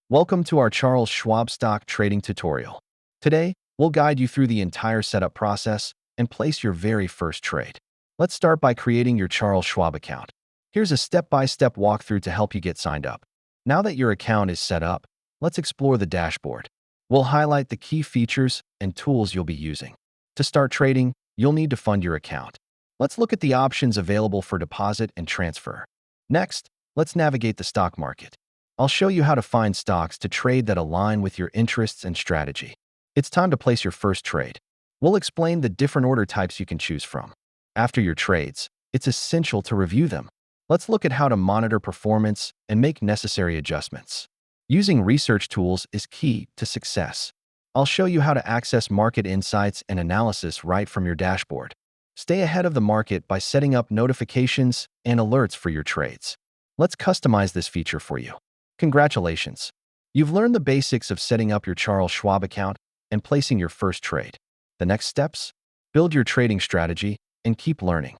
Welcome to our Charles Schwab stock trading tutorial. Today, we'll guide you through the entire setup process and place your very first trade. Let's start by creating your Charles Schwab account. Here's a step-by-step walkthrough to help you get signed up. Now that your account is set up, let's explore the dashboard. We'll highlight the key features and tools you'll be using. To start trading, you'll need to fund your account. Let's look at the options available for deposit and transfer. Next, let's navigate the stock market. I'll show you how to find stocks to trade that align with your interests and strategy. It's time to place your first trade. We'll explain the different order types you can choose from. After your trades, it's essential to review them. Let's look at how to monitor performance and make necessary adjustments. Using research tools is key to success. I'll show you how to access market insights and analysis right from your dashboard. Stay ahead of the market by setting up notifications and alerts for your trades. Let's customize this feature for you. Congratulations! You've learned the basics of setting up your Charles Schwab account and placing your first trade. The next steps? Build your trading strategy and keep learning.